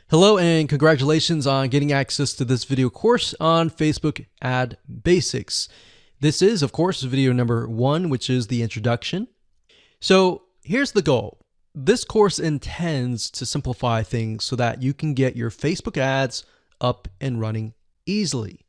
Hello and congratulations on getting access to this video course on Facebook Ad Basics. This is, of course, video number 1, which is the introduction. So here's the goal. This course intends to simplify things so that you can get your Facebook ads up and running easily.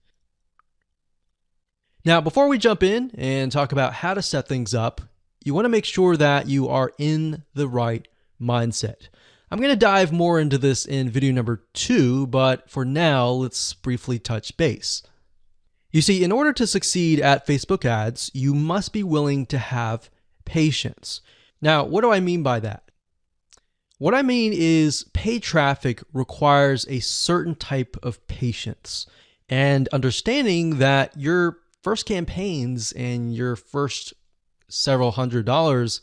Now, before we jump in and talk about how to set things up, you want to make sure that you are in the right mindset. I'm going to dive more into this in video number 2, but for now, let's briefly touch base. You see, in order to succeed at Facebook ads, you must be willing to have patience. Now, what do I mean by that? What I mean is paid traffic requires a certain type of patience and understanding that your first campaigns and your first several $100s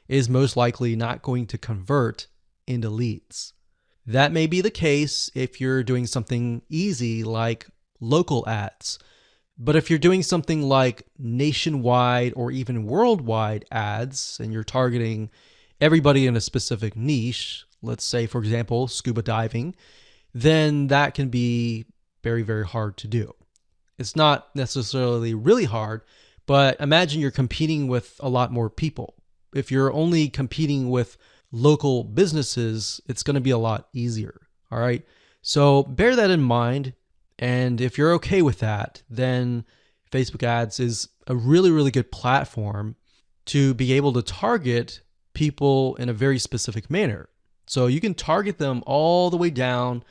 is most likely not going to convert into leads. That may be the case if you're doing something easy like local ads. But if you're doing something like nationwide or even worldwide ads and you're targeting everybody in a specific niche, let's say, for example, scuba diving, then that can be very, very hard to do. It's not necessarily really hard, but imagine you're competing with a lot more people. If you're only competing with local businesses, it's going to be a lot easier. All right. So bear that in mind. And if you're okay with that, then Facebook ads is a really, really good platform to be able to target people in a very specific manner. So you can target them all the way down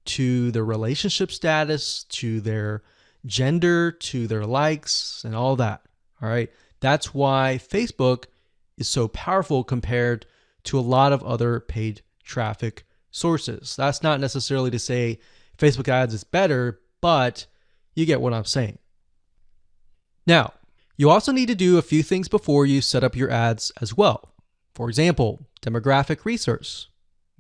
to their relationship status, to their gender, to their likes, and all that. All right. That's why Facebook is so powerful compared to a lot of other paid traffic sources. That's not necessarily to say Facebook ads is better, but you get what I'm saying. Now, you also need to do a few things before you set up your ads as well. For example, demographic research,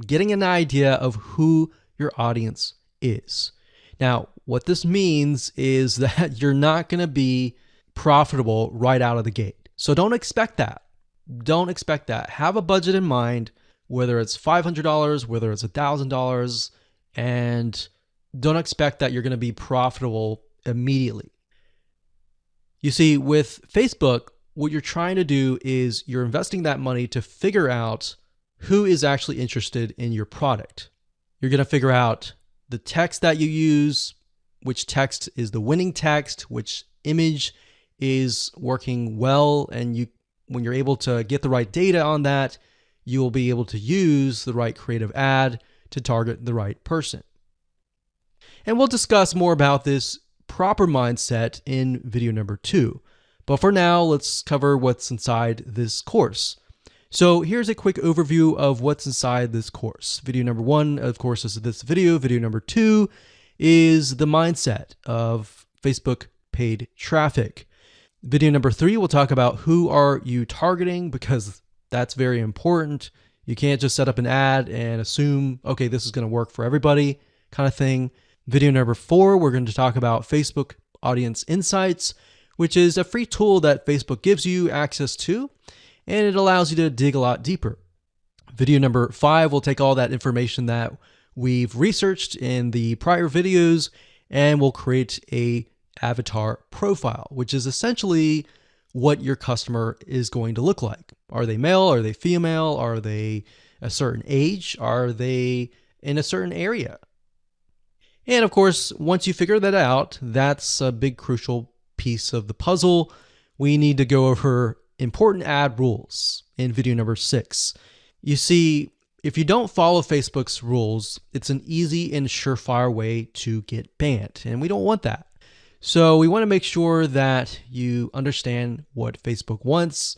getting an idea of who your audience is. Now, what this means is that you're not going to be profitable right out of the gate. So don't expect that. Don't expect that. Have a budget in mind, whether it's $500, whether it's $1,000, and don't expect that you're going to be profitable immediately. You see, with Facebook, what you're trying to do is you're investing that money to figure out who is actually interested in your product. You're going to figure out the text that you use, which text is the winning text, which image is working well, and when you're able to get the right data on that, you will be able to use the right creative ad to target the right person. And we'll discuss more about this proper mindset in video number 2. But for now, let's cover what's inside this course. So here's a quick overview of what's inside this course. Video number 1, of course, is this video. Video number 2 is the mindset of Facebook paid traffic. Video number 3, we'll talk about who are you targeting, because that's very important. You can't just set up an ad and assume, okay, this is going to work for everybody kind of thing. Video number 4, we're going to talk about Facebook Audience Insights, which is a free tool that Facebook gives you access to, and it allows you to dig a lot deeper. Video number 5, we'll take all that information that we've researched in the prior videos, and we'll create a avatar profile, which is essentially what your customer is going to look like. Are they male? Are they female? Are they a certain age? Are they in a certain area? And of course, once you figure that out, that's a big crucial piece of the puzzle. We need to go over important ad rules in video number 6. You see, if you don't follow Facebook's rules, it's an easy and surefire way to get banned, and we don't want that. So we want to make sure that you understand what Facebook wants,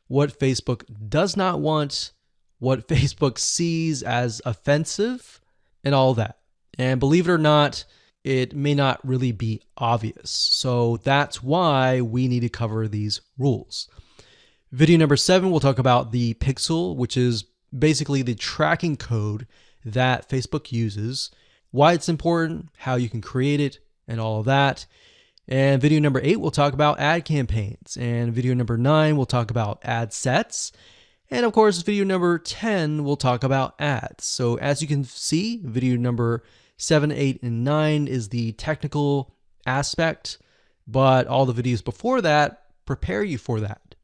what Facebook does not want, what Facebook sees as offensive, and all that. And believe it or not, it may not really be obvious. So that's why we need to cover these rules. Video number 7, we'll talk about the pixel, which is basically the tracking code that Facebook uses, why it's important, how you can create it, and all of that. And video number 8, we'll talk about ad campaigns. And video number 9, we'll talk about ad sets. And of course, video number 10 will talk about ads. So as you can see, video number 7, 8, and 9 is the technical aspect, but all the videos before that prepare you for that.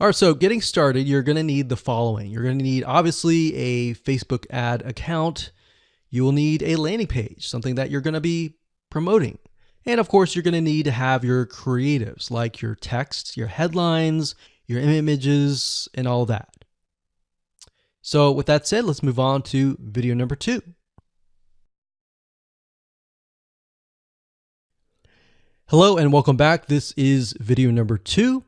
All right, so getting started, you're going to need the following. You're going to need, obviously, a Facebook ad account. You will need a landing page, something that you're going to be promoting. And of course, you're going to need to have your creatives, like your text, your headlines, your images, and all that. So with that said, let's move on to video number 2. Hello and welcome back. This is video number 2,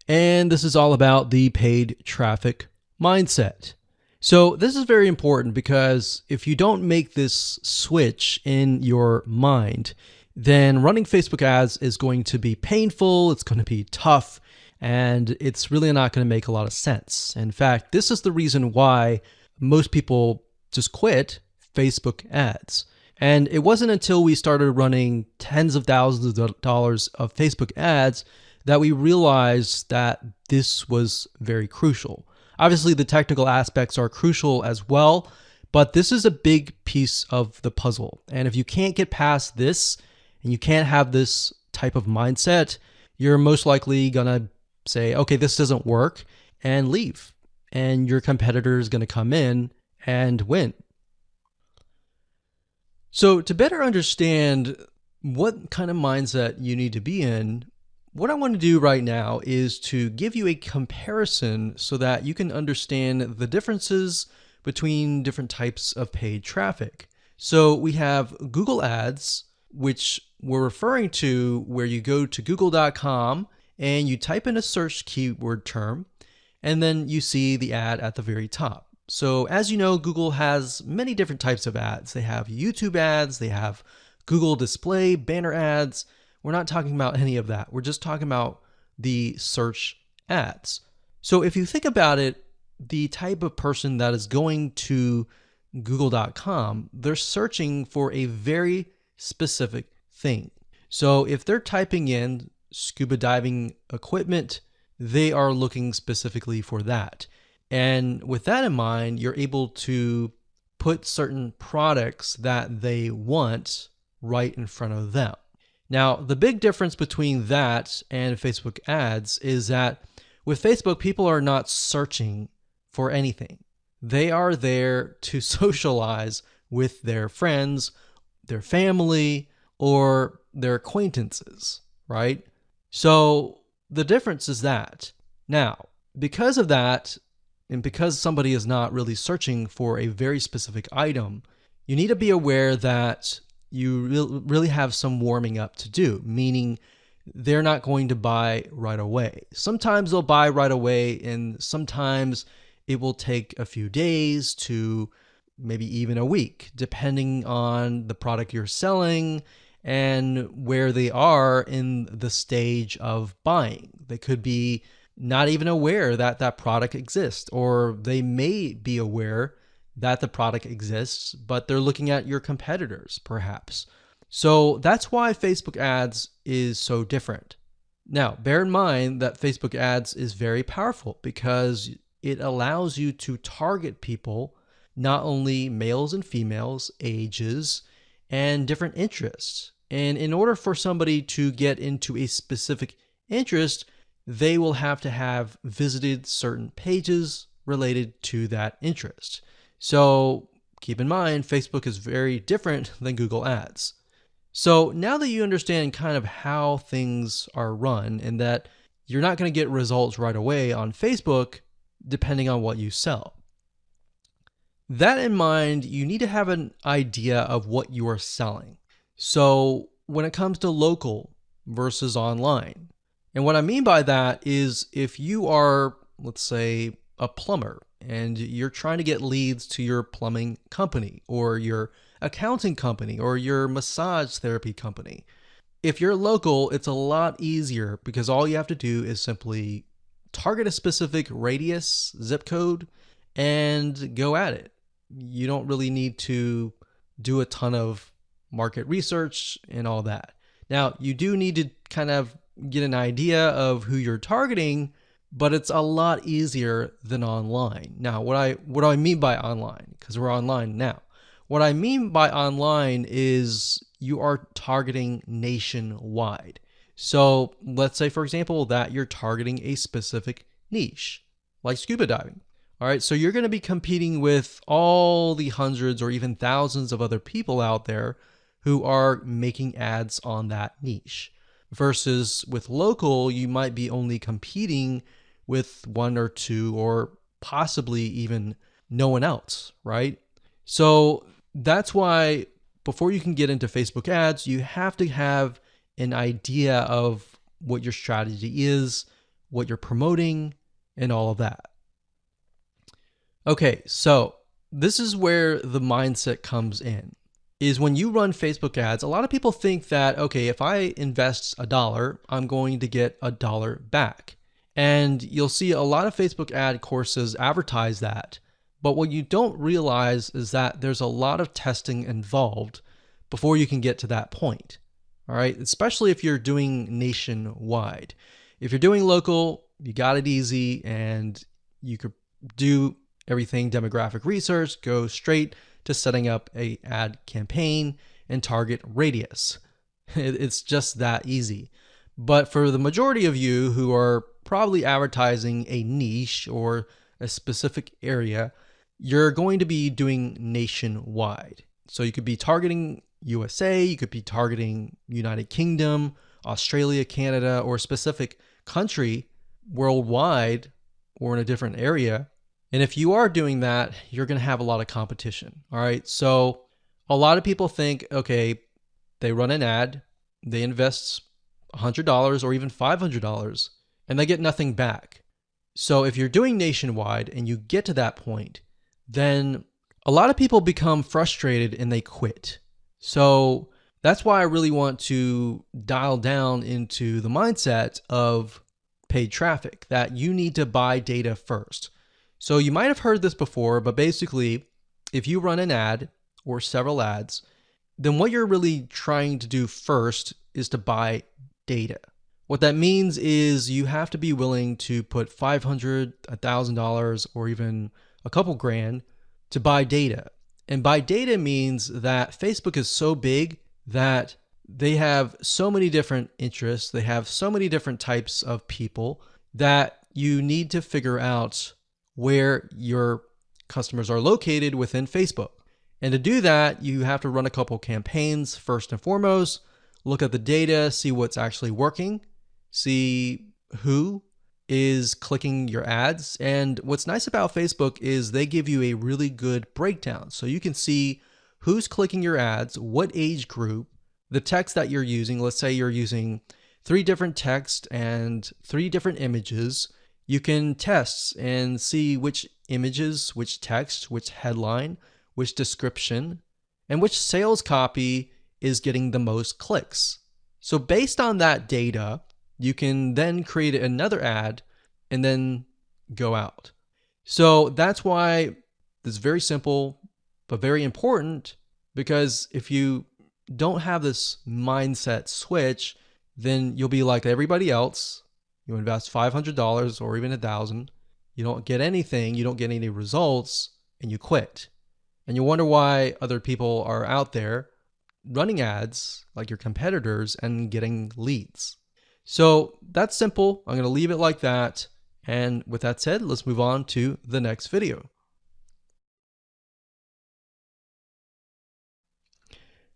and this is all about the paid traffic mindset. So this is very important because if you don't make this switch in your mind, then running Facebook ads is going to be painful, it's going to be tough, and it's really not going to make a lot of sense. In fact, this is the reason why most people just quit Facebook ads. And it wasn't until we started running tens of thousands of dollars of Facebook ads that we realized that this was very crucial. Obviously, the technical aspects are crucial as well, but this is a big piece of the puzzle. And if you can't get past this, and you can't have this type of mindset, you're most likely gonna say, okay, this doesn't work, and leave. And your competitor is gonna come in and win. So to better understand what kind of mindset you need to be in, what I want to do right now is to give you a comparison so that you can understand the differences between different types of paid traffic. So we have Google Ads, which we're referring to where you go to google.com and you type in a search keyword term, and then you see the ad at the very top. So as you know, Google has many different types of ads. They have YouTube ads, they have Google display, banner ads. We're not talking about any of that. We're just talking about the search ads. So if you think about it, the type of person that is going to google.com, they're searching for a very specific thing. So if they're typing in scuba diving equipment, they are looking specifically for that. And with that in mind, you're able to put certain products that they want right in front of them. Now, the big difference between that and Facebook ads is that with Facebook, people are not searching for anything. They are there to socialize with their friends, their family, or their acquaintances, right? So the difference is that. Now, because of that, and because somebody is not really searching for a very specific item, you need to be aware that you really have some warming up to do, meaning they're not going to buy right away. Sometimes they'll buy right away, and sometimes it will take a few days to maybe even a week, depending on the product you're selling and where they are in the stage of buying. They could be not even aware that that product exists, or they may be aware that the product exists, but they're looking at your competitors, perhaps. So that's why Facebook ads is so different. Now, bear in mind that Facebook ads is very powerful because it allows you to target people, not only males and females, ages, and different interests. And in order for somebody to get into a specific interest, they will have to have visited certain pages related to that interest. So keep in mind, Facebook is very different than Google Ads. So now that you understand kind of how things are run and that you're not going to get results right away on Facebook, depending on what you sell. That in mind, you need to have an idea of what you are selling. So when it comes to local versus online, and what I mean by that is if you are, let's say, a plumber and you're trying to get leads to your plumbing company or your accounting company or your massage therapy company. If you're local, it's a lot easier because all you have to do is simply target a specific radius, zip code, and go at it. You don't really need to do a ton of market research and all that. Now, you do need to kind of get an idea of who you're targeting, but it's a lot easier than online. Now, what do I mean by online? Because we're online now. What I mean by online is you are targeting nationwide. So let's say, for example, that you're targeting a specific niche, like scuba diving. All right, so you're going to be competing with all the hundreds or even thousands of other people out there who are making ads on that niche. Versus with local, you might be only competing with one or two or possibly even no one else, right? So that's why before you can get into Facebook ads, you have to have an idea of what your strategy is, what you're promoting, and all of that. Okay, so this is where the mindset comes in. Is when you run Facebook ads, a lot of people think that, okay, if I invest $1, I'm going to get $1 back. And you'll see a lot of Facebook ad courses advertise that. But what you don't realize is that there's a lot of testing involved before you can get to that point. All right, especially if you're doing nationwide. If you're doing local, you got it easy and you could do everything demographic research, go straight to setting up a ad campaign and target radius. It's just that easy. But for the majority of you who are probably advertising a niche or a specific area, you're going to be doing nationwide. So you could be targeting USA, you could be targeting United Kingdom, Australia, Canada, or a specific country worldwide or in a different area. And if you are doing that, you're going to have a lot of competition. All right. So a lot of people think, okay, they run an ad, they invest $100 or even $500 and they get nothing back. So if you're doing nationwide and you get to that point, then a lot of people become frustrated and they quit. So that's why I really want to dial down into the mindset of paid traffic, that you need to buy data first. So you might have heard this before, but basically, if you run an ad or several ads, then what you're really trying to do first is to buy data. What that means is you have to be willing to put $500, $1,000, or even a couple grand to buy data. And buy data means that Facebook is so big that they have so many different interests, they have so many different types of people that you need to figure out where your customers are located within Facebook. And to do that, you have to run a couple campaigns first and foremost, look at the data, see what's actually working, see who is clicking your ads. And what's nice about Facebook is they give you a really good breakdown. So you can see who's clicking your ads, what age group, the text that you're using. Let's say you're using 3 different texts and 3 different images. You can test and see which images, which text, which headline, which description, and which sales copy is getting the most clicks. So based on that data, you can then create another ad and then go out. So that's why it's very simple, but very important, because if you don't have this mindset switch, then you'll be like everybody else. You invest $500 or even $1,000. You don't get anything. You don't get any results and you quit. And you wonder why other people are out there running ads like your competitors and getting leads. So that's simple. I'm going to leave it like that. And with that said, let's move on to the next video.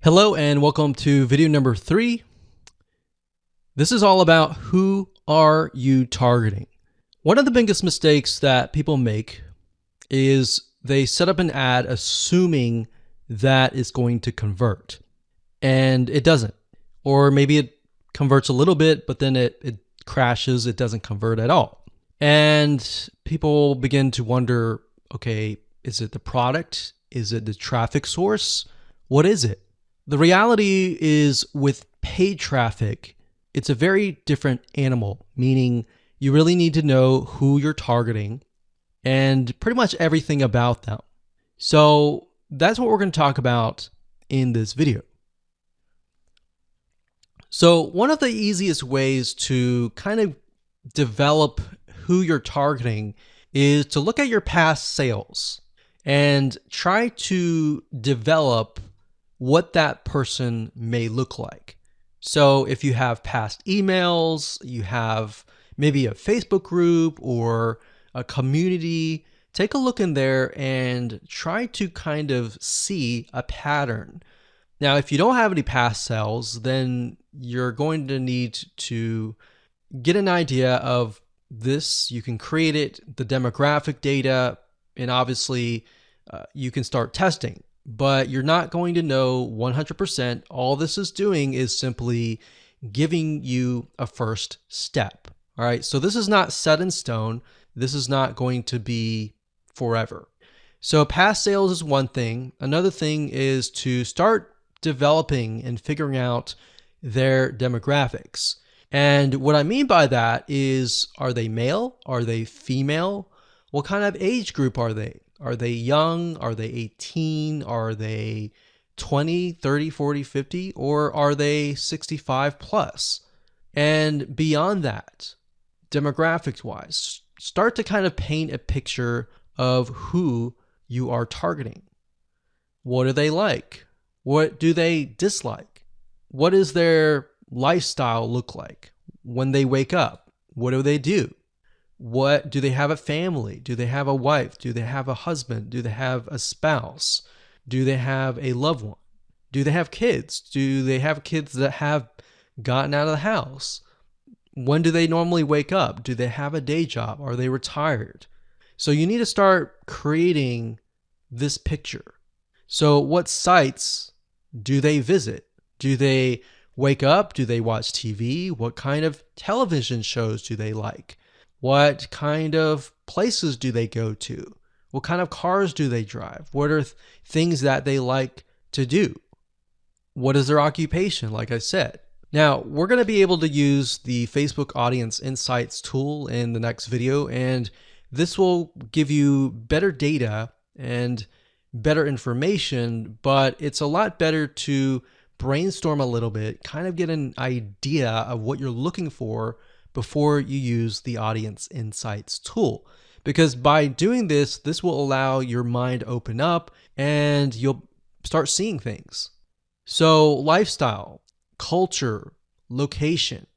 Hello and welcome to video number 3. This is all about who are you targeting. One of the biggest mistakes that people make is they set up an ad assuming that it's going to convert, and it doesn't. Or maybe it converts a little bit, but then it crashes, it doesn't convert at all. And people begin to wonder, okay, is it the product? Is it the traffic source? What is it? The reality is with paid traffic, it's a very different animal, meaning you really need to know who you're targeting and pretty much everything about them. So that's what we're going to talk about in this video. So one of the easiest ways to kind of develop who you're targeting is to look at your past sales and try to develop what that person may look like. So if you have past emails, you have maybe a Facebook group or a community, take a look in there and try to kind of see a pattern. Now, if you don't have any past sales, then you're going to need to get an idea of this. You can create it, the demographic data, and obviously you can start testing, but you're not going to know 100%. All this is doing is simply giving you a first step. All right, so this is not set in stone. This is not going to be forever. So past sales is one thing. Another thing is to start developing and figuring out their demographics. And what I mean by that is, are they male? Are they female? What kind of age group are they? Are they young? Are they 18? Are they 20, 30, 40, 50? Or are they 65 plus? And beyond that, demographics wise, start to kind of paint a picture of who you are targeting. What do they like? What do they dislike? What does their lifestyle look like when they wake up? What do they do? What do they have a family? Do they have a wife? Do they have a husband? Do they have a spouse? Do they have a loved one? Do they have kids? Do they have kids that have gotten out of the house? When do they normally wake up? Do they have a day job? Are they retired? So you need to start creating this picture. So what sites do they visit? Do they wake up? Do they watch TV? What kind of television shows do they like? What kind of places do they go to? What kind of cars do they drive? What are things that they like to do? What is their occupation, like I said? Now, we're going to be able to use the Facebook Audience Insights tool in the next video, and this will give you better data and better information, but it's a lot better to brainstorm a little bit, kind of get an idea of what you're looking for before you use the Audience Insights tool. Because by doing this, this will allow your mind to open up and you'll start seeing things. So lifestyle, culture, location.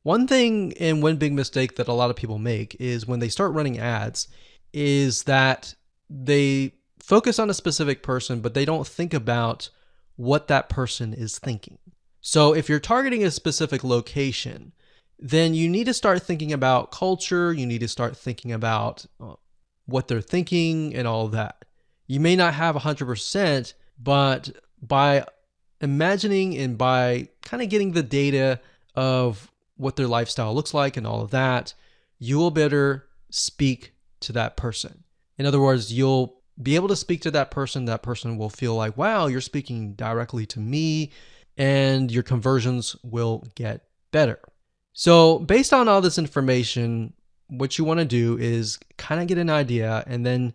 One thing and one big mistake that a lot of people make is when they start running ads is that they focus on a specific person, but they don't think about what that person is thinking. So if you're targeting a specific location, then you need to start thinking about culture. You need to start thinking about what they're thinking and all of that. You may not have 100%, but by imagining and by kind of getting the data of what their lifestyle looks like and all of that, you will better speak to that person. In other words, you'll be able to speak to that person. That person will feel like, wow, you're speaking directly to me, and your conversions will get better. So based on all this information, what you want to do is kind of get an idea, and then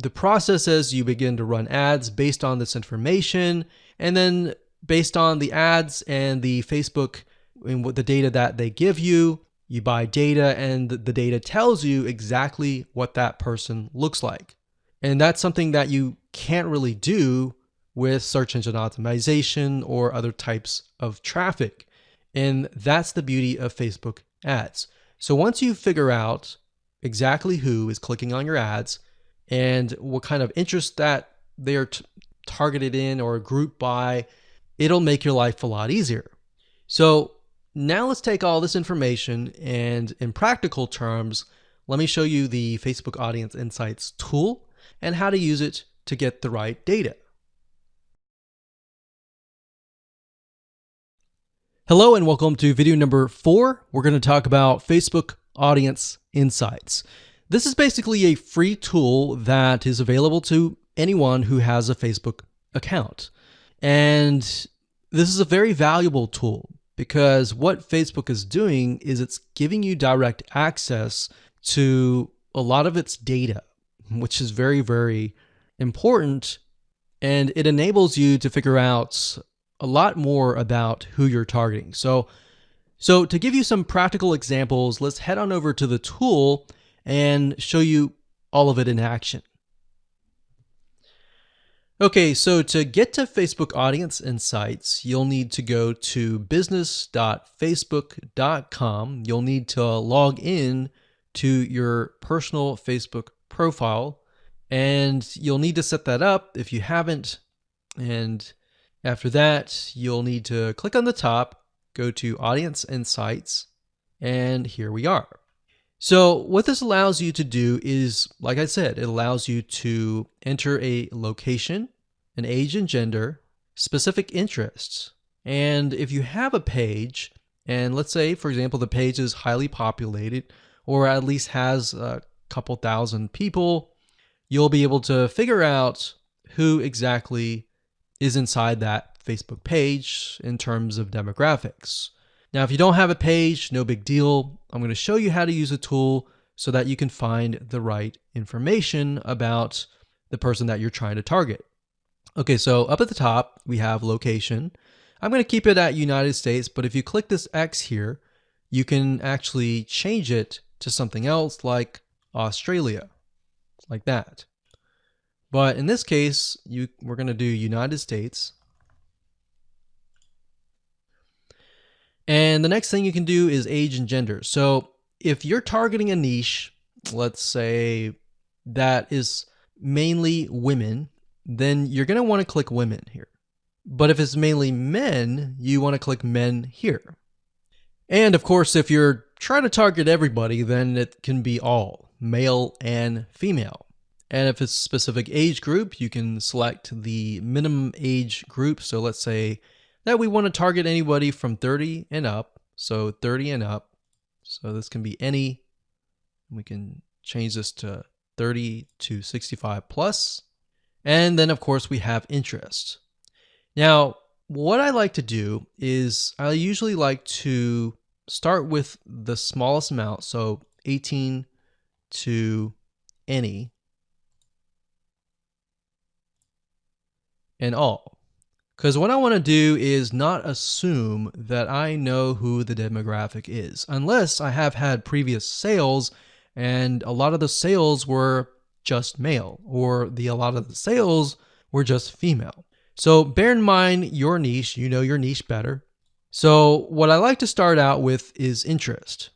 the process is you begin to run ads based on this information, and then based on the ads and the Facebook and what the data that they give you, you buy data, and the data tells you exactly what that person looks like. And that's something that you can't really do with search engine optimization or other types of traffic. And that's the beauty of Facebook ads. So once you figure out exactly who is clicking on your ads and what kind of interest that they are targeted in or grouped by, it'll make your life a lot easier. So now let's take all this information and in practical terms, let me show you the Facebook Audience Insights tool and how to use it to get the right data. Hello and welcome to video number 4. We're going to talk about Facebook Audience Insights. This is basically a free tool that is available to anyone who has a Facebook account. And this is a very valuable tool because what Facebook is doing is it's giving you direct access to a lot of its data, which is very, very important. And it enables you to figure out a lot more about who you're targeting. So to give you some practical examples, let's head on over to the tool and show you all of it in action. Okay, so to get to Facebook Audience Insights, you'll need to go to business.facebook.com. You'll need to log in to your personal Facebook profile, and you'll need to set that up if you haven't. And after that, you'll need to click on the top, go to Audience Insights, and here we are. So what this allows you to do is, like I said, it allows you to enter a location, an age and gender, specific interests. And if you have a page, and let's say, for example, the page is highly populated or at least has a couple thousand people, you'll be able to figure out who exactly is inside that Facebook page in terms of demographics. Now, if you don't have a page, no big deal. I'm going to show you how to use a tool so that you can find the right information about the person that you're trying to target. Okay, so up at the top, we have location. I'm going to keep it at United States, but if you click this X here, you can actually change it to something else like Australia, like that. But in this case, we're going to do United States. And the next thing you can do is age and gender. So if you're targeting a niche, let's say that is mainly women, then you're going to want to click women here. But if it's mainly men, you want to click men here. And of course, if you're trying to target everybody, then it can be all, male and female. And if it's a specific age group, you can select the minimum age group. So let's say that we want to target anybody from 30 and up. So 30 and up. So this can be any. We can change this to 30 to 65 plus. And then of course we have interest. Now, what I like to do is I usually like to start with the smallest amount. So 18 to any and all. Because what I want to do is not assume that I know who the demographic is, unless I have had previous sales and a lot of the sales were just male, or a lot of the sales were just female. So bear in mind your niche, you know your niche better. So what I like to start out with is interest.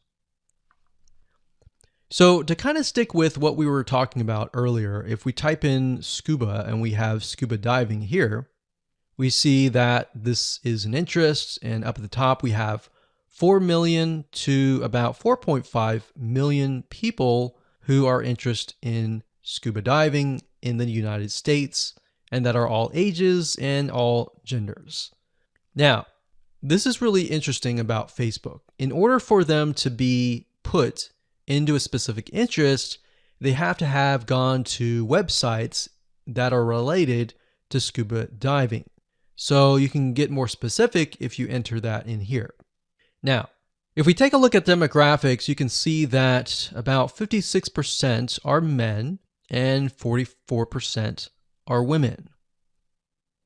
So to kind of stick with what we were talking about earlier, if we type in scuba and we have scuba diving here, we see that this is an interest, and up at the top we have 4 million to about 4.5 million people who are interested in scuba diving in the United States, and that are all ages and all genders. Now, this is really interesting about Facebook. In order for them to be put into a specific interest, they have to have gone to websites that are related to scuba diving. So you can get more specific if you enter that in here. Now, if we take a look at demographics, you can see that about 56% are men and 44% are women.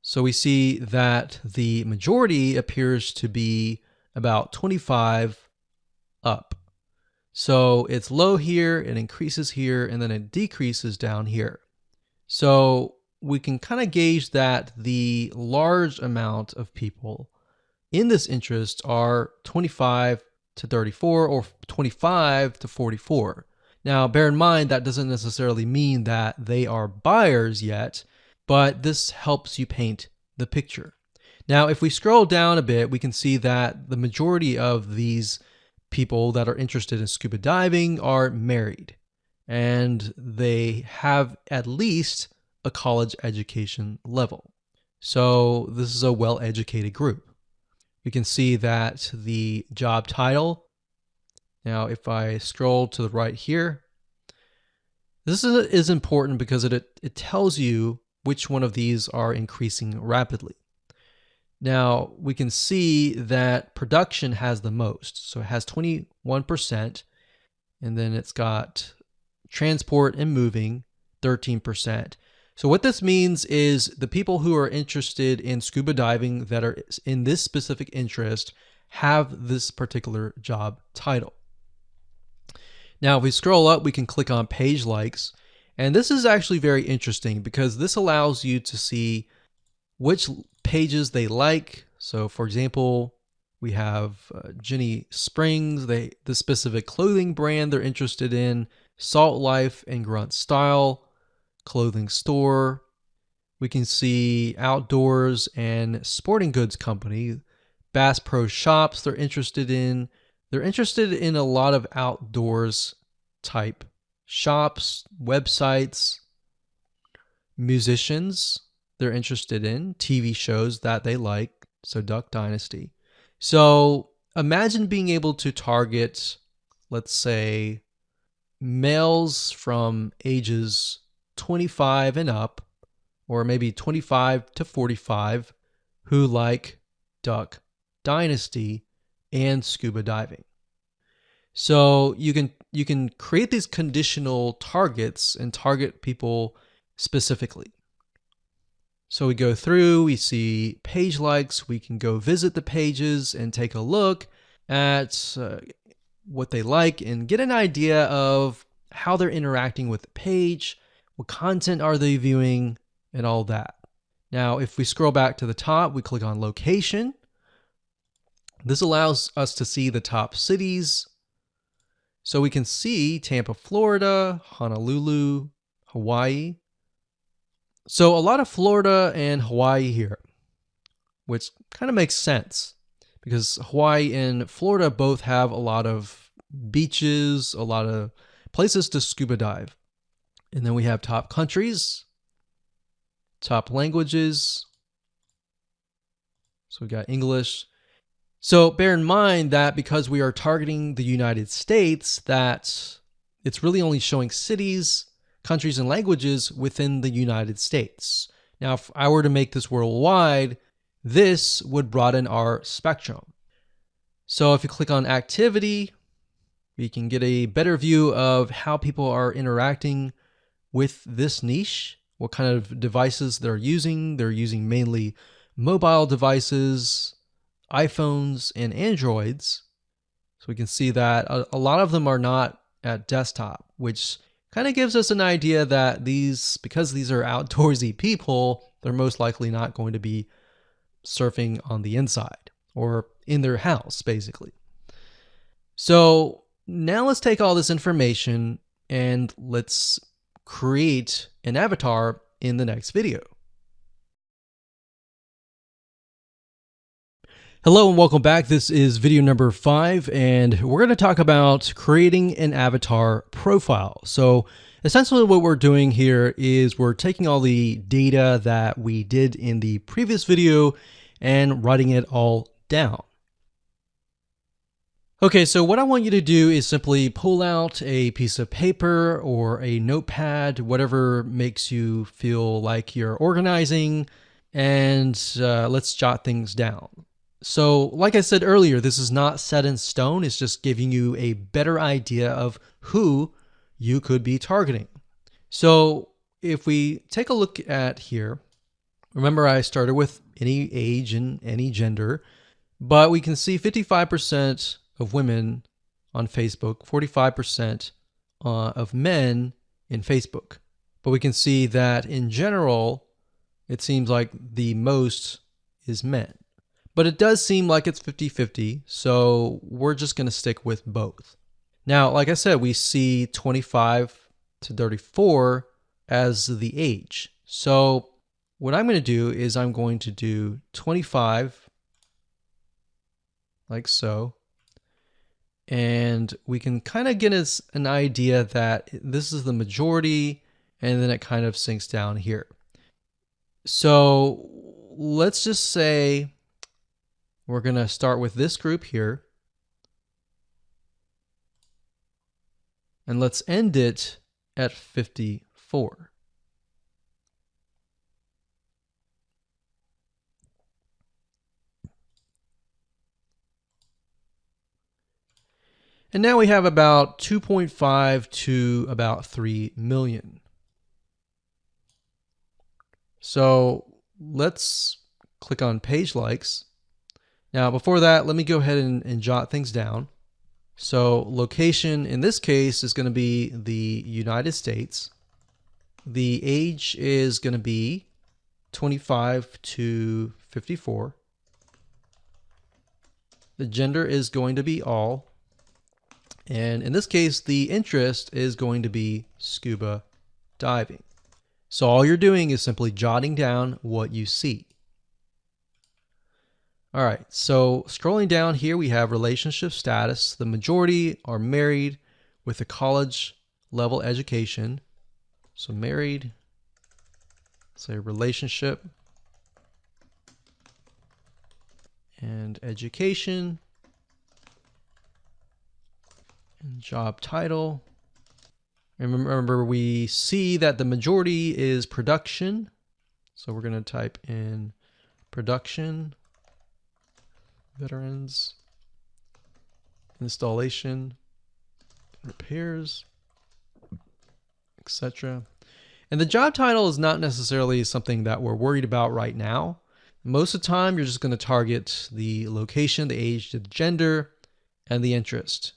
So we see that the majority appears to be about 25 up. So it's low here, it increases here, and then it decreases down here. So we can kind of gauge that the large amount of people in this interest are 25 to 34 or 25 to 44. Now, bear in mind that doesn't necessarily mean that they are buyers yet, but this helps you paint the picture. Now, if we scroll down a bit, we can see that the majority of these people that are interested in scuba diving are married, and they have at least a college education level. So this is a well-educated group. We can see that the job title, now if I scroll to the right here, this is important because it tells you which one of these are increasing rapidly. Now we can see that production has the most. So it has 21%, and then it's got transport and moving 13%. So what this means is the people who are interested in scuba diving that are in this specific interest have this particular job title. Now, if we scroll up, we can click on page likes. And this is actually very interesting because this allows you to see which pages they like. So for example, we have Jenny Springs, the specific clothing brand they're interested in, Salt Life and Grunt Style, clothing store. We can see outdoors and sporting goods company, Bass Pro Shops they're interested in. They're interested in a lot of outdoors type shops, websites, musicians they're interested in, TV shows that they like, so Duck Dynasty. So imagine being able to target, let's say, males from ages 25 and up, or maybe 25 to 45, who like Duck Dynasty and scuba diving. So you can create these conditional targets and target people specifically. So we go through, we see page likes, we can go visit the pages and take a look at what they like and get an idea of how they're interacting with the page, what content are they viewing, and all that. Now, if we scroll back to the top, we click on location. This allows us to see the top cities. So we can see Tampa, Florida, Honolulu, Hawaii. So a lot of Florida and Hawaii here, which kind of makes sense because Hawaii and Florida both have a lot of beaches, a lot of places to scuba dive. And then we have top countries, top languages. So we got English. So bear in mind that because we are targeting the United States, that it's really only showing cities, countries, and languages within the United States. Now, if I were to make this worldwide, this would broaden our spectrum. So if you click on activity, we can get a better view of how people are interacting with this niche, what kind of devices they're using. They're using mainly mobile devices, iPhones, and Androids. So we can see that a lot of them are not at desktop, which kind of gives us an idea that because these are outdoorsy people, they're most likely not going to be surfing on the inside or in their house, basically. So now let's take all this information and let's create an avatar in the next video. Hello and welcome back. This is video number 5, and we're going to talk about creating an avatar profile. So essentially what we're doing here is we're taking all the data that we did in the previous video and writing it all down. Okay, so what I want you to do is simply pull out a piece of paper or a notepad, whatever makes you feel like you're organizing, and let's jot things down. So like I said earlier, this is not set in stone. It's just giving you a better idea of who you could be targeting. So if we take a look at here, remember I started with any age and any gender, but we can see 55% of women on Facebook, 45% of men in Facebook. But we can see that in general, it seems like the most is men. But it does seem like it's 50-50, so we're just going to stick with both. Now, like I said, we see 25 to 34 as the age. So what I'm going to do is I'm going to do 25, like so. And we can kind of get us an idea that this is the majority, and then it kind of sinks down here. So let's just say we're going to start with this group here. And let's end it at 54. And now we have about 2.5 to about 3 million. So let's click on page likes. Now before that, let me go ahead and jot things down. So location in this case is going to be the United States. The age is going to be 25 to 54. The gender is going to be all. And in this case, the interest is going to be scuba diving. So all you're doing is simply jotting down what you see. All right, so scrolling down here, we have relationship status. The majority are married with a college level education. So married, say relationship, and education, and job title. And remember, we see that the majority is production. So we're going to type in production, veterans, installation, repairs, etc. And the job title is not necessarily something that we're worried about right now. Most of the time, you're just going to target the location, the age, the gender, and the interest.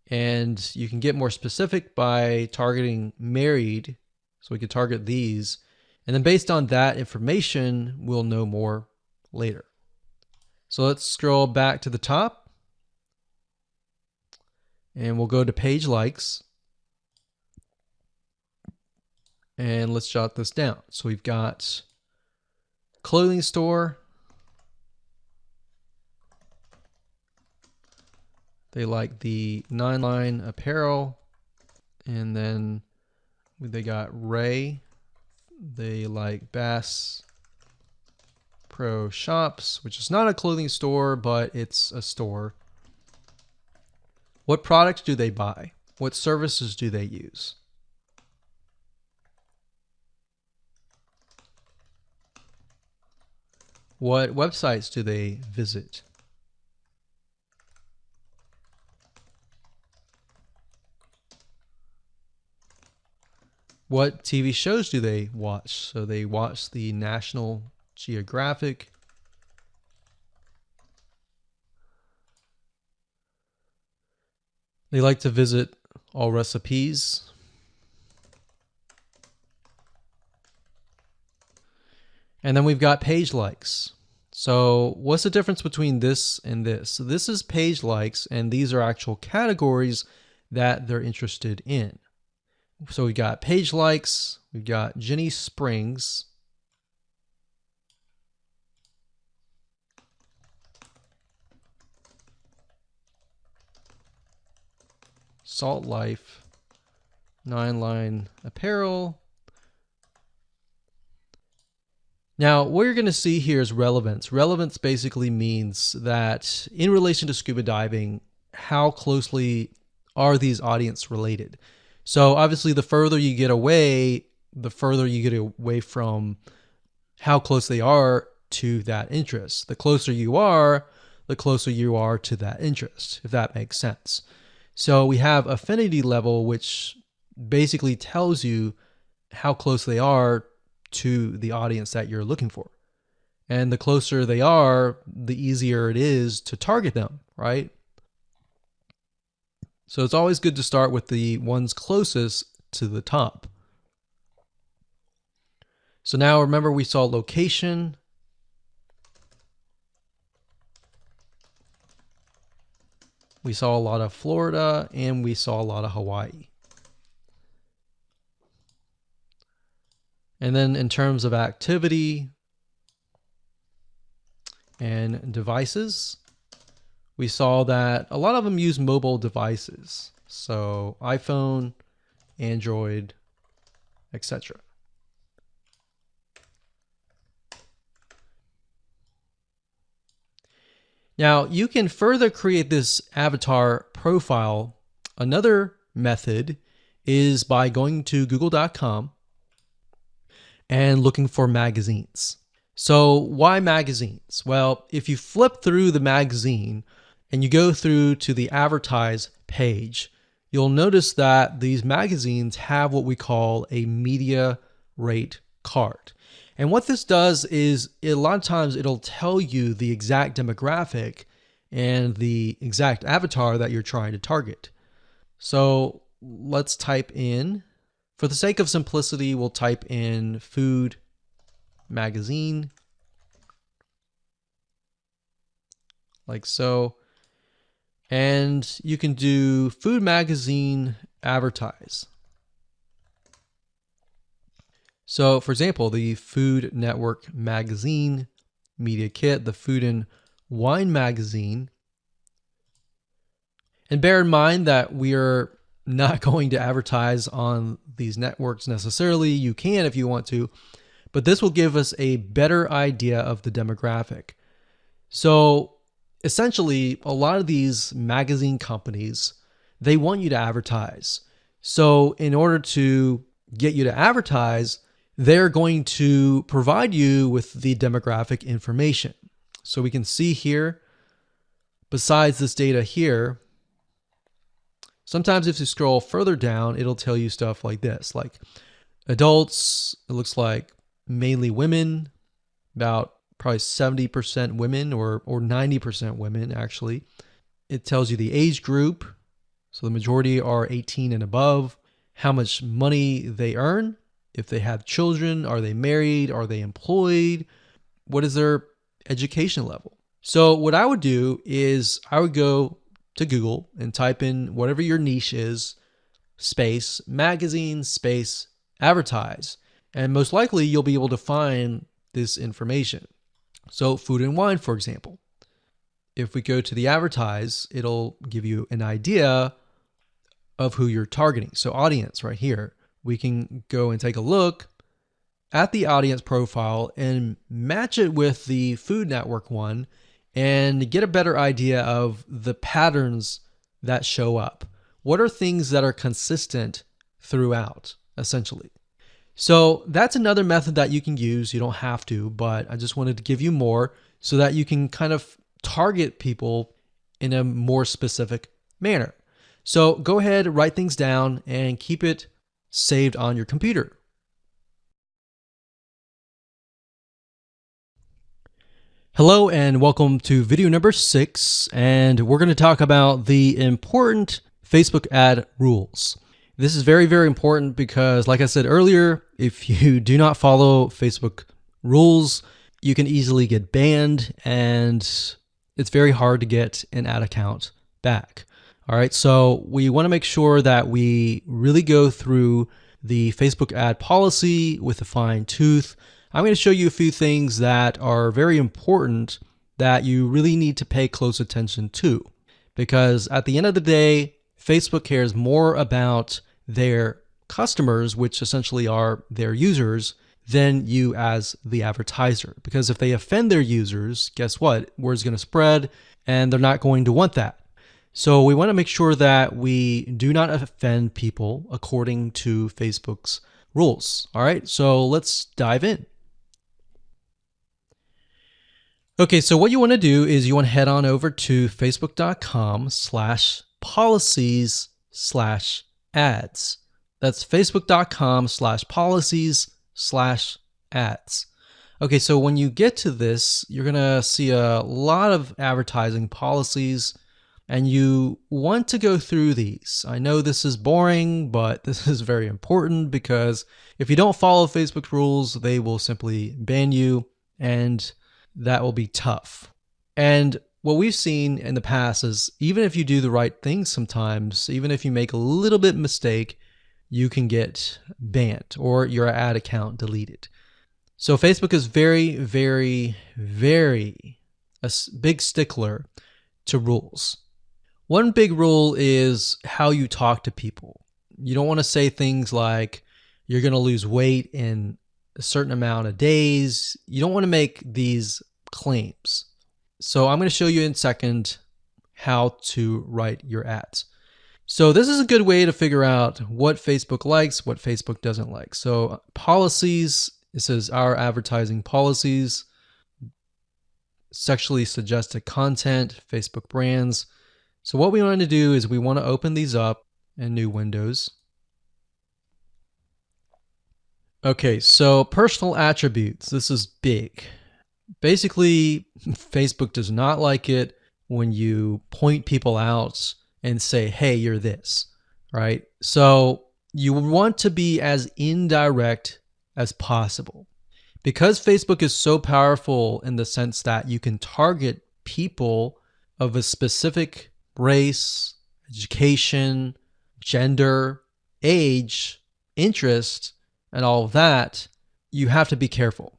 And you can get more specific by targeting married. So we could target these. And then based on that information, we'll know more later. So let's scroll back to the top. And we'll go to page likes. And let's jot this down. So we've got clothing store. They like the 9-line apparel. And then they got Ray. They like Bass Pro Shops, which is not a clothing store, but it's a store. What products do they buy? What services do they use? What websites do they visit? What TV shows do they watch? So they watch the National Geographic. They like to visit All Recipes. And then we've got page likes. So what's the difference between this and this? So this is page likes, and these are actual categories that they're interested in. So we've got page likes, we've got Jenny Springs, Salt Life, 9-line apparel. Now, what you're going to see here is relevance. Relevance basically means that in relation to scuba diving, how closely are these audience related? So obviously, the further you get away, the further you get away from how close they are to that interest. The closer you are to that interest, if that makes sense. So we have affinity level, which basically tells you how close they are to the audience that you're looking for. And the closer they are, the easier it is to target them, right? So it's always good to start with the ones closest to the top. So now remember, we saw location. We saw a lot of Florida, and we saw a lot of Hawaii. And then in terms of activity and devices, we saw that a lot of them use mobile devices. So iPhone, Android, etc. Now, you can further create this avatar profile. Another method is by going to google.com and looking for magazines. So why magazines? Well, if you flip through the magazine and you go through to the advertise page, you'll notice that these magazines have what we call a media rate card. And what this does is a lot of times it'll tell you the exact demographic and the exact avatar that you're trying to target. So let's type in, for the sake of simplicity, we'll type in food magazine, like so. And you can do food magazine advertise. So for example, the Food Network magazine media kit, the Food and Wine magazine. And bear in mind that we are not going to advertise on these networks necessarily. You can if you want to, but this will give us a better idea of the demographic. So essentially, a lot of these magazine companies, they want you to advertise. So in order to get you to advertise, they're going to provide you with the demographic information. So we can see here, besides this data here, sometimes if you scroll further down, it'll tell you stuff like this, like adults, it looks like mainly women, about probably 70% women or 90% women actually. It tells you the age group. So the majority are 18 and above, how much money they earn, if they have children, are they married, are they employed, what is their education level. So what I would do is I would go to Google and type in whatever your niche is, space, magazine, space, advertise. And most likely you'll be able to find this information. So food and wine, for example. If we go to the advertise, it'll give you an idea of who you're targeting. So audience right here, we can go and take a look at the audience profile and match it with the Food Network one and get a better idea of the patterns that show up. What are things that are consistent throughout, essentially? So that's another method that you can use. You don't have to, but I just wanted to give you more so that you can kind of target people in a more specific manner. So go ahead, write things down and keep it saved on your computer. Hello and welcome to video number 6, and we're going to talk about the important Facebook ad rules. This is very, very important because, like I said earlier, if you do not follow Facebook rules, you can easily get banned and it's very hard to get an ad account back. All right, so we want to make sure that we really go through the Facebook ad policy with a fine tooth. I'm going to show you a few things that are very important that you really need to pay close attention to, because at the end of the day, Facebook cares more about their customers, which essentially are their users, than you as the advertiser. Because if they offend their users, guess what? Word's going to spread and they're not going to want that. So we want to make sure that we do not offend people according to Facebook's rules. All right, so let's dive in. Okay, so what you want to do is you want to head on over to facebook.com/policies/ads. That's facebook.com/policies/ads. Okay, so when you get to this, you're going to see a lot of advertising policies, and you want to go through these. I know this is boring, but this is very important because if you don't follow Facebook rules, they will simply ban you, and that will be tough. And what we've seen in the past is even if you do the right things sometimes, even if you make a little bit mistake, you can get banned or your ad account deleted. So Facebook is very, very, very a big stickler to rules. One big rule is how you talk to people. You don't want to say things like you're going to lose weight in a certain amount of days. You don't want to make these claims. So I'm going to show you in a second how to write your ads. So this is a good way to figure out what Facebook likes, what Facebook doesn't like. So policies, it says our advertising policies, sexually suggested content, Facebook brands. So what we want to do is we want to open these up in new windows. Okay, so personal attributes, this is big. Basically, Facebook does not like it when you point people out and say, hey, you're this, right? So you want to be as indirect as possible. Because Facebook is so powerful in the sense that you can target people of a specific race, education, gender, age, interest, and all of that, you have to be careful.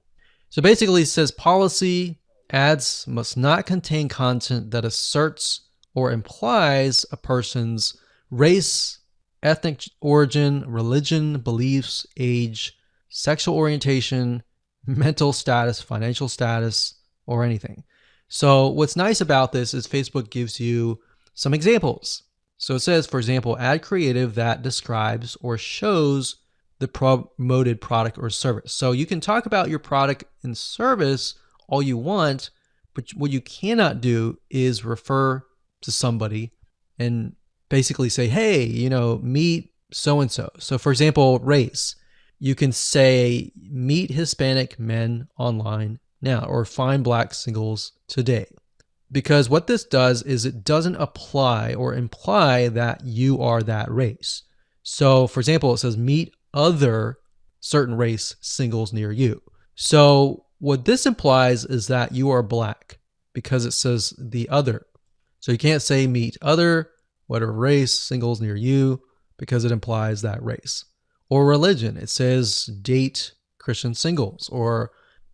So basically it says policy, ads must not contain content that asserts or implies a person's race, ethnic origin, religion, beliefs, age, sexual orientation, mental status, financial status, or anything. So what's nice about this is Facebook gives you some examples. So it says, for example, add creative that describes or shows the promoted product or service. So you can talk about your product and service all you want, but what you cannot do is refer to somebody and basically say, hey, meet so-and-so. So for example, race. You can say, meet Hispanic men online now, or find black singles today. Because what this does is it doesn't apply or imply that you are that race. So for example, it says, meet other certain race singles near you. So what this implies is that you are black because it says the other. So you can't say meet other, whatever race, singles near you, because it implies that race. Or religion. It says date Christian singles, or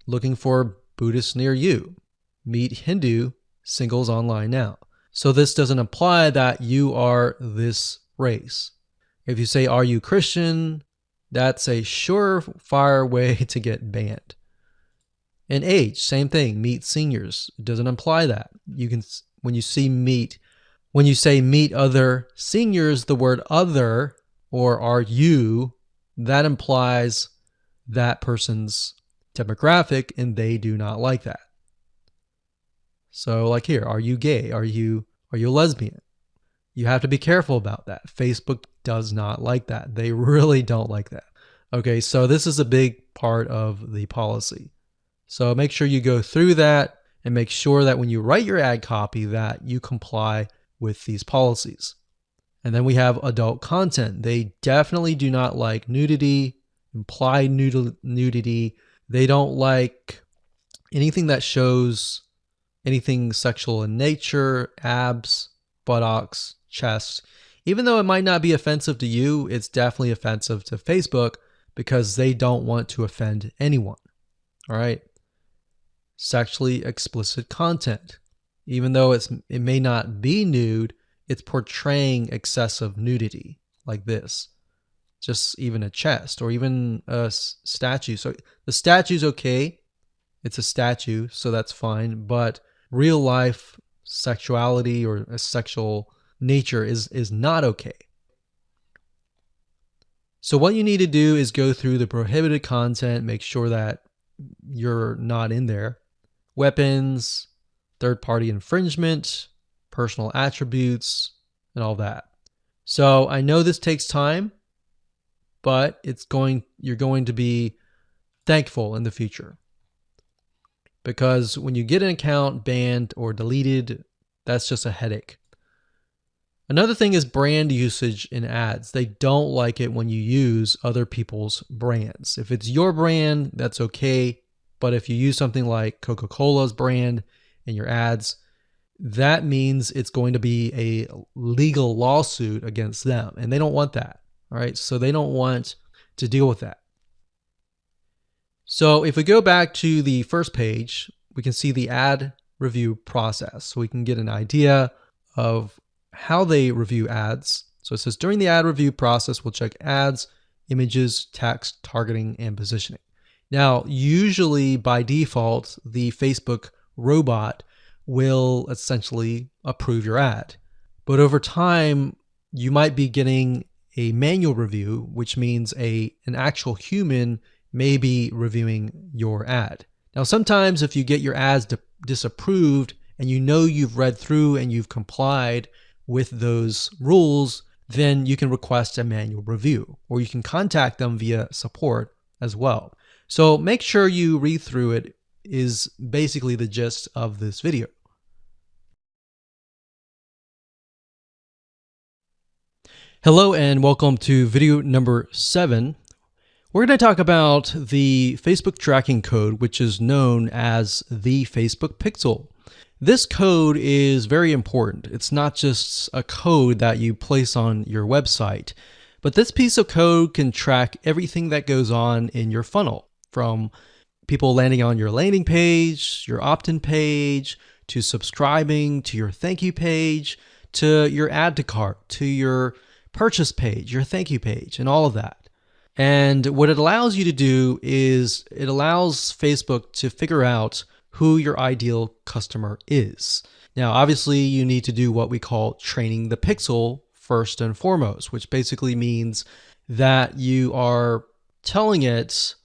looking for Buddhists near you. Meet Hindu singles online now. So this doesn't imply that you are this race. If you say, are you Christian? That's a surefire way to get banned. And age, same thing. Meet seniors. It doesn't imply that. You can, when you say meet other seniors, the word other or are you, that implies that person's demographic, and they do not like that. So like here, are you gay? Are you a lesbian? You have to be careful about that. Facebook does not like that. They really don't like that. Okay, so this is a big part of the policy. So make sure you go through that and make sure that when you write your ad copy that you comply with these policies. And then we have adult content. They definitely do not like nudity, implied nudity. They don't like anything that shows anything sexual in nature, abs, buttocks, chest. Even though it might not be offensive to you, it's definitely offensive to Facebook because they don't want to offend anyone. All right. Sexually explicit content. Even though it may not be nude, it's portraying excessive nudity like this. Just even a chest or even a statue. So the statue's okay. It's a statue, so that's fine. But real life sexuality or a sexual nature is not okay. So what you need to do is go through the prohibited content, make sure that you're not in there. Weapons, third-party infringement, personal attributes, and all that. So I know this takes time, but you're going to be thankful in the future. Because when you get an account banned or deleted, that's just a headache. Another thing is brand usage in ads. They don't like it when you use other people's brands. If it's your brand, that's okay. But if you use something like Coca-Cola's brand in your ads, that means it's going to be a legal lawsuit against them. And they don't want that. All right. So they don't want to deal with that. So if we go back to the first page, we can see the ad review process. So we can get an idea of how they review ads. So it says during the ad review process, we'll check ads, images, text, targeting, and positioning. Now, usually by default, the Facebook robot will essentially approve your ad. But over time, you might be getting a manual review, which means an actual human may be reviewing your ad. Now, sometimes if you get your ads disapproved and you know you've read through and you've complied with those rules, then you can request a manual review, or you can contact them via support as well. So make sure you read through it is basically the gist of this video. Hello and welcome to video number 7. We're going to talk about the Facebook tracking code, which is known as the Facebook pixel. This code is very important. It's not just a code that you place on your website, but this piece of code can track everything that goes on in your funnel, from people landing on your landing page, your opt-in page, to subscribing, to your thank you page, to your add to cart, to your purchase page, your thank you page, and all of that. And what it allows you to do is it allows Facebook to figure out who your ideal customer is. Now, obviously, you need to do what we call training the pixel first and foremost, which basically means that you are telling it,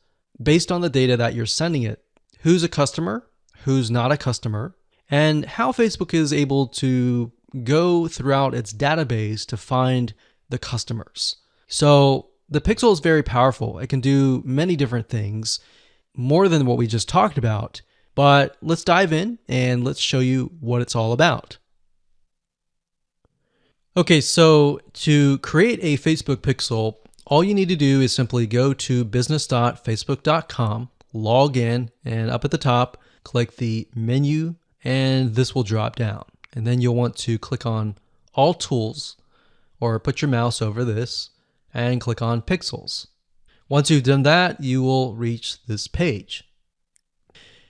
based on the data that you're sending it, who's a customer, who's not a customer, and how Facebook is able to go throughout its database to find the customers. So the pixel is very powerful. It can do many different things, more than what we just talked about. But let's dive in and let's show you what it's all about. Okay, so to create a Facebook pixel, all you need to do is simply go to business.facebook.com, log in, and up at the top, click the menu, and this will drop down. And then you'll want to click on All Tools, or put your mouse over this and click on Pixels. Once you've done that, you will reach this page.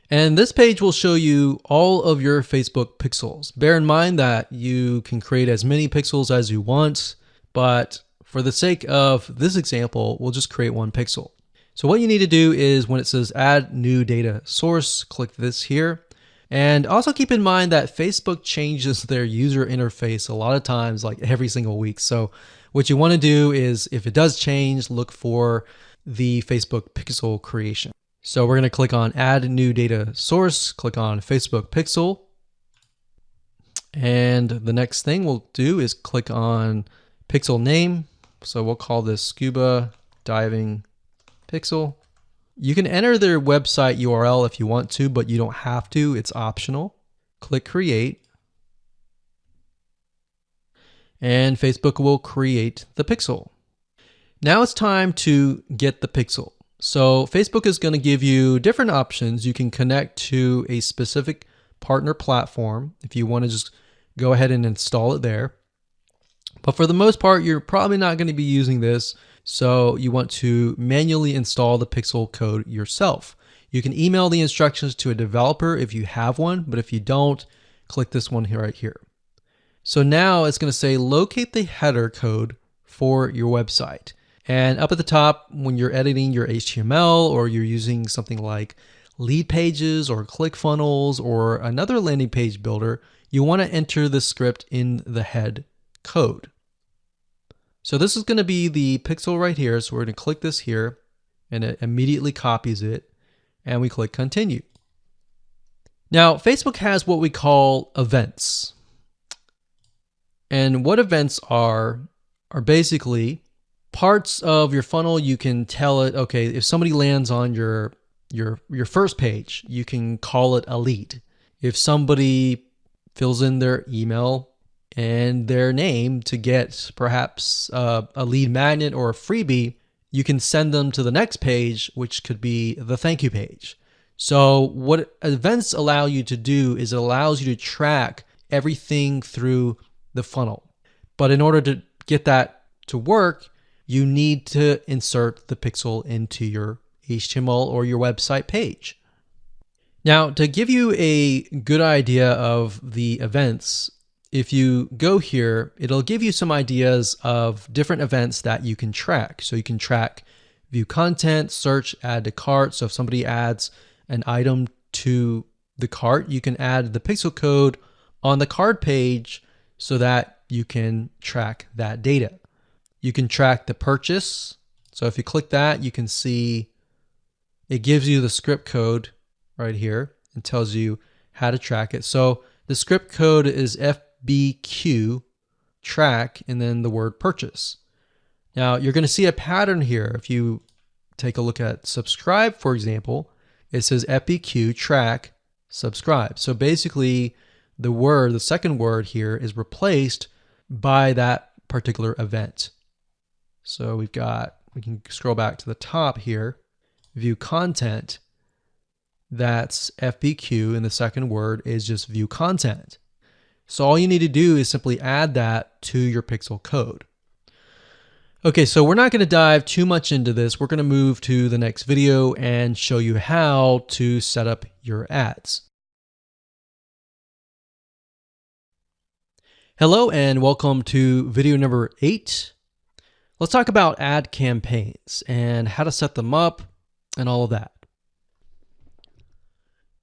And this page will show you all of your Facebook pixels. Bear in mind that you can create as many pixels as you want, but for the sake of this example, we'll just create one pixel. So what you need to do is when it says Add New Data Source, click this here. And also keep in mind that Facebook changes their user interface a lot of times, like every single week. So what you want to do is, if it does change, look for the Facebook pixel creation. So we're going to click on Add New Data Source, click on Facebook Pixel. And the next thing we'll do is click on Pixel Name. So we'll call this Scuba Diving Pixel. You can enter their website URL if you want to, but you don't have to. It's optional. Click Create. And Facebook will create the pixel. Now it's time to get the pixel. So Facebook is going to give you different options. You can connect to a specific partner platform if you want to just go ahead and install it there. But for the most part, you're probably not going to be using this. So you want to manually install the pixel code yourself. You can email the instructions to a developer if you have one, but if you don't, click this one here right here. So now it's going to say locate the header code for your website. And up at the top, when you're editing your HTML or you're using something like lead pages or ClickFunnels or another landing page builder, you want to enter the script in the head code. So this is going to be the pixel right here. So we're going to click this here and it immediately copies it and we click continue. Now Facebook has what we call events. And what events are basically parts of your funnel. You can tell it, okay, if somebody lands on your first page, you can call it a lead. If somebody fills in their email and their name to get perhaps a lead magnet or a freebie, you can send them to the next page, which could be the thank you page. So what events allow you to do is it allows you to track everything through the funnel. But in order to get that to work, you need to insert the pixel into your HTML or your website page. Now, to give you a good idea of the events, if you go here, it'll give you some ideas of different events that you can track. So you can track view content, search, add to cart. So if somebody adds an item to the cart, you can add the pixel code on the cart page so that you can track that data. You can track the purchase. So if you click that, you can see it gives you the script code right here and tells you how to track it. So the script code is FBQ track and then the word purchase. Now you're going to see a pattern here. If you take a look at subscribe, for example, it says FBQ track subscribe. So basically the second word here is replaced by that particular event. So we can scroll back to the top here, view content. That's FBQ, and the second word is just view content. So all you need to do is simply add that to your pixel code. Okay, so we're not going to dive too much into this. We're going to move to the next video and show you how to set up your ads. Hello and welcome to video number 8. Let's talk about ad campaigns and how to set them up and all of that.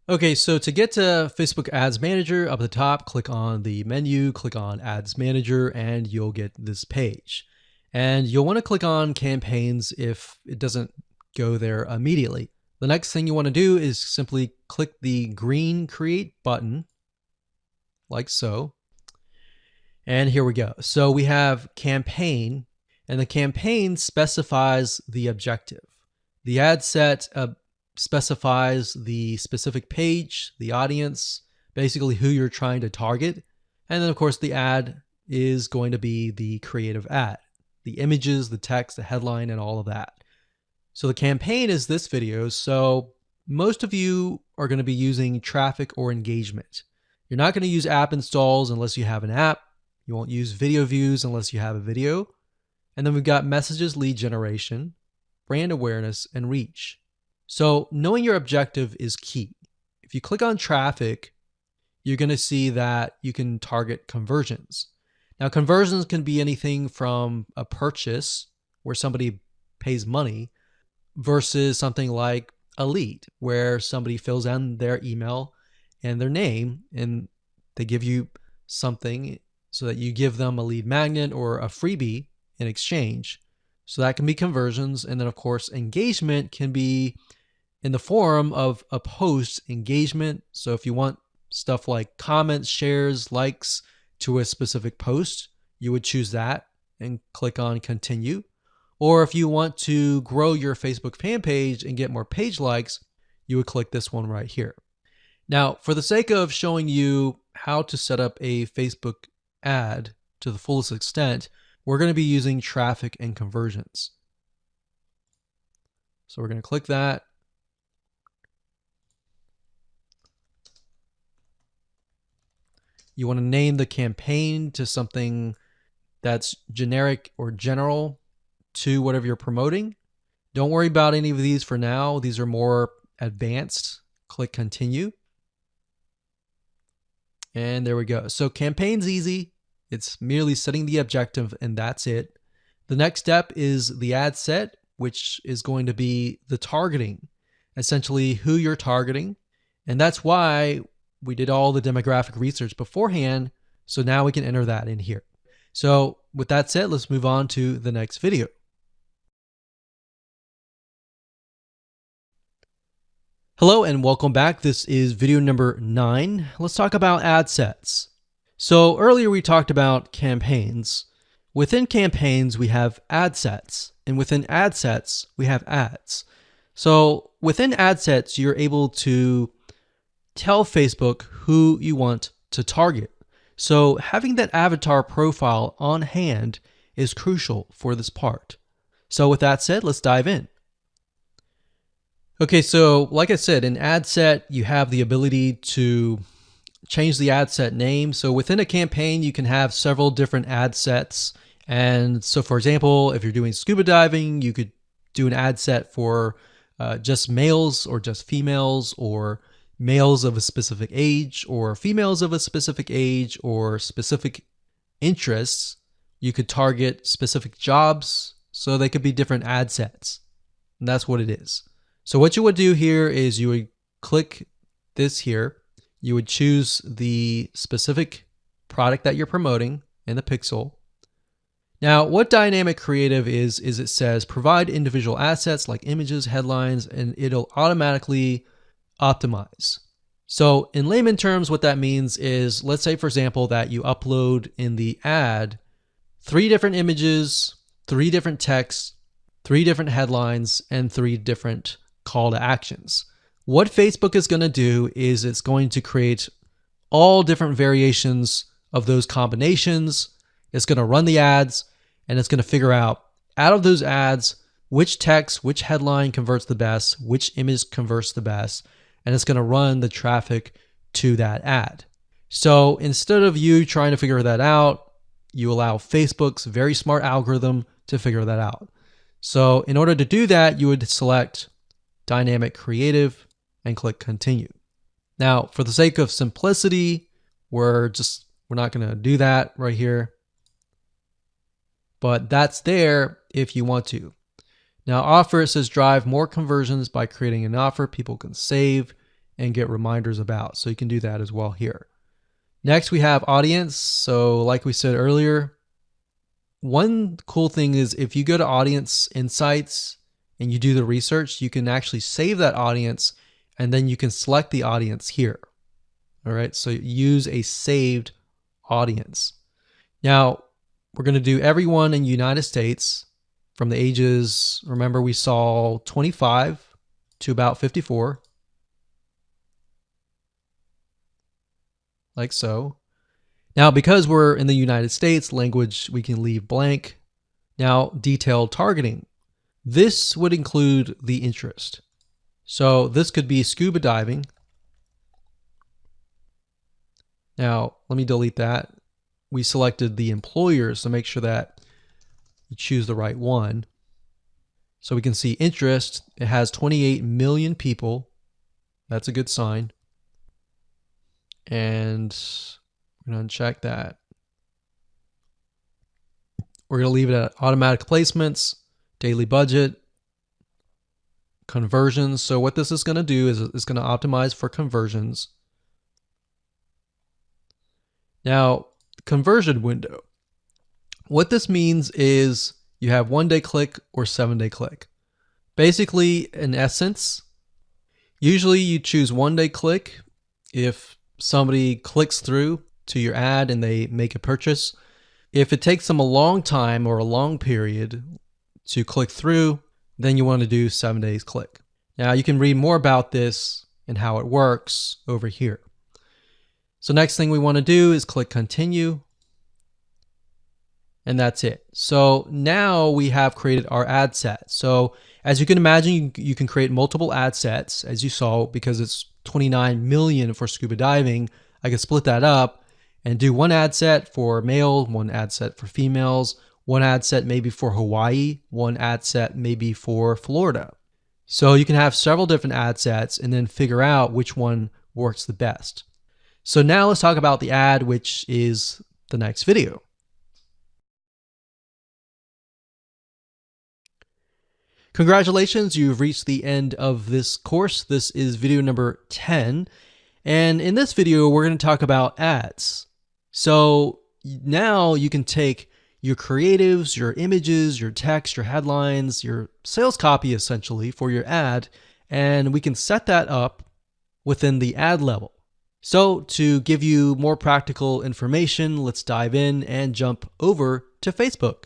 Okay, so to get to Facebook Ads Manager, up at the top, click on the menu, click on Ads Manager, and you'll get this page. And you'll want to click on campaigns if it doesn't go there immediately. The next thing you want to do is simply click the green Create button, like so. And here we go. So we have campaign, and the campaign specifies the objective. The ad set specifies the specific page, the audience, basically who you're trying to target. And then of course the ad is going to be the creative ad, the images, the text, the headline, and all of that. So the campaign is this video. So most of you are going to be using traffic or engagement. You're not going to use app installs unless you have an app. You won't use video views unless you have a video. And then we've got messages, lead generation, brand awareness, and reach. So knowing your objective is key. If you click on traffic, you're going to see that you can target conversions. Now, conversions can be anything from a purchase where somebody pays money versus something like a lead where somebody fills in their email and their name and they give you something so that you give them a lead magnet or a freebie in exchange. So that can be conversions. And then of course, engagement can be in the form of a post engagement. So if you want stuff like comments, shares, likes to a specific post, you would choose that and click on continue. Or if you want to grow your Facebook fan page and get more page likes, you would click this one right here. Now, for the sake of showing you how to set up a Facebook ad to the fullest extent, we're going to be using traffic and conversions. So we're going to click that. You want to name the campaign to something that's generic or general to whatever you're promoting. Don't worry about any of these for now. These are more advanced. Click continue. And there we go. So campaign's easy. It's merely setting the objective and that's it. The next step is the ad set, which is going to be the targeting, essentially who you're targeting. And that's why we did all the demographic research beforehand. So now we can enter that in here. So with that said, let's move on to the next video. Hello and welcome back. This is video number 9. Let's talk about ad sets. So earlier we talked about campaigns. Within campaigns, we have ad sets, and within ad sets, we have ads. So within ad sets, you're able to tell Facebook who you want to target. So having that avatar profile on hand is crucial for this part. So with that said, let's dive in. Okay, so like I said, in ad set, you have the ability to change the ad set name. So within a campaign, you can have several different ad sets. And so for example, if you're doing scuba diving, you could do an ad set for just males or just females, or males of a specific age or females of a specific age or specific interests. You could target specific jobs, so they could be different ad sets. And that's what it is. So what you would do here is you would click this here. You would choose the specific product that you're promoting in the pixel. Now, what dynamic creative is it says provide individual assets like images, headlines, and it'll automatically optimize. So in layman terms, what that means is, let's say, for example, that you upload in the ad 3 different images, 3 different texts, 3 different headlines, and 3 different call to actions. What Facebook is going to do is it's going to create all different variations of those combinations. It's going to run the ads and it's going to figure out out of those ads, which text, which headline converts the best, which image converts the best, and it's going to run the traffic to that ad. So instead of you trying to figure that out, you allow Facebook's very smart algorithm to figure that out. So in order to do that, you would select Dynamic Creative and click Continue. Now, for the sake of simplicity, we're not going to do that right here. But that's there if you want to. Now, offer, it says drive more conversions by creating an offer people can save and get reminders about. So you can do that as well here. Next, we have audience. So like we said earlier, one cool thing is if you go to Audience Insights and you do the research, you can actually save that audience and then you can select the audience here. All right, so use a saved audience. Now, we're going to do everyone in the United States from the ages, remember we saw 25 to about 54. Like so. Now, because we're in the United States, language we can leave blank. Now, detailed targeting. This would include the interest. So this could be scuba diving. Now, let me delete that. We selected the employers, so make sure that you choose the right one. So we can see interest. It has 28 million people. That's a good sign. And we're going to uncheck that. We're going to leave it at automatic placements, daily budget, conversions. So what this is going to do is it's going to optimize for conversions. Now, conversion window. What this means is you have 1-day click or 7-day click. Basically, in essence, usually you choose 1-day click if somebody clicks through to your ad and they make a purchase. If it takes them a long time or a long period to click through, then you want to do 7 days click. Now you can read more about this and how it works over here. So next thing we want to do is click continue. And that's it. So now we have created our ad set. So as you can imagine, you can create multiple ad sets, as you saw, because it's 29 million for scuba diving. I can split that up and do one ad set for male, one ad set for females, one ad set maybe for Hawaii, one ad set maybe for Florida. So you can have several different ad sets and then figure out which one works the best. So now let's talk about the ad, which is the next video. Congratulations, you've reached the end of this course. This is video number 10. And in this video, we're going to talk about ads. So now you can take your creatives, your images, your text, your headlines, your sales copy essentially for your ad, and we can set that up within the ad level. So to give you more practical information, let's dive in and jump over to Facebook.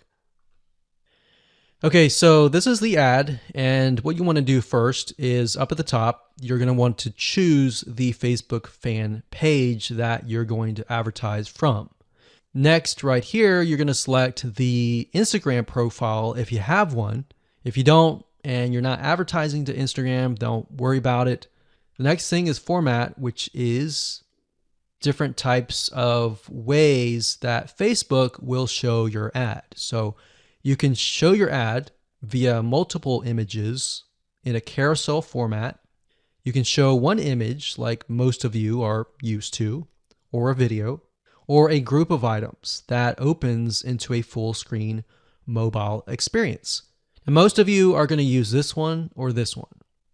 Okay, so this is the ad, and what you want to do first is up at the top, you're going to want to choose the Facebook fan page that you're going to advertise from. Next, right here, you're going to select the Instagram profile if you have one. If you don't, and you're not advertising to Instagram, don't worry about it. The next thing is format, which is different types of ways that Facebook will show your ad. So you can show your ad via multiple images in a carousel format. You can show one image like most of you are used to, or a video, or a group of items that opens into a full screen mobile experience. And most of you are going to use this one or this one.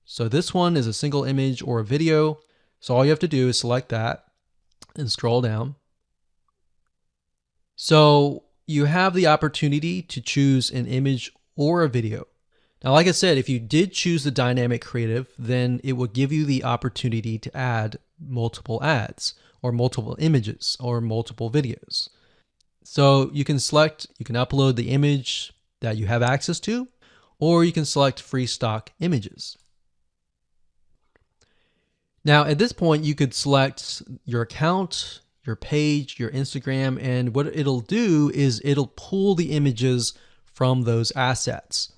So this one is a single image or a video. So all you have to do is select that and scroll down. So you have the opportunity to choose an image or a video. Now, like I said, if you did choose the dynamic creative, then it will give you the opportunity to add multiple ads or multiple images or multiple videos. So you can select, you can upload the image that you have access to, or you can select free stock images. Now, at this point, you could select your account, your page, your Instagram, and what it'll do is it'll pull the images from those assets.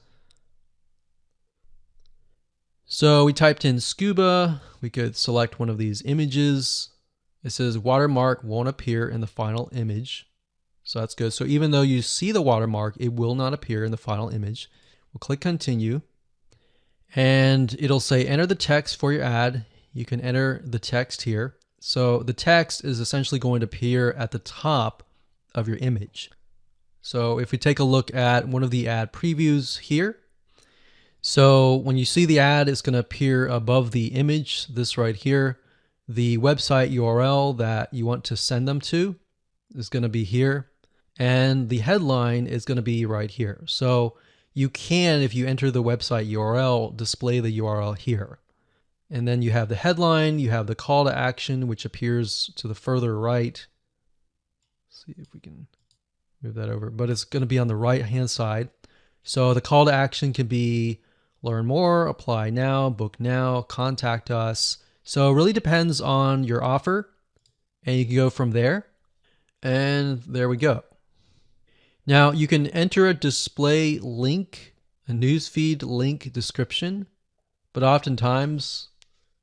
So we typed in scuba. We could select one of these images. It says watermark won't appear in the final image. So that's good. So even though you see the watermark, it will not appear in the final image. We'll click continue. And it'll say enter the text for your ad. You can enter the text here. So the text is essentially going to appear at the top of your image. So if we take a look at one of the ad previews here, so when you see the ad, it's going to appear above the image, this right here. The website URL that you want to send them to is going to be here. And the headline is going to be right here. So you can, if you enter the website URL, display the URL here. And then you have the headline, you have the call to action, which appears to the further right. Let's see if we can move that over, but it's going to be on the right-hand side. So the call to action can be learn more, apply now, book now, contact us. So it really depends on your offer, and you can go from there. And there we go. Now you can enter a display link, a newsfeed link description, but oftentimes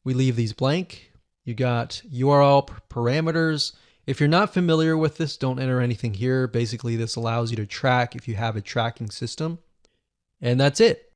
we leave these blank. You got URL parameters. If you're not familiar with this, don't enter anything here. Basically, this allows you to track if you have a tracking system. And that's it.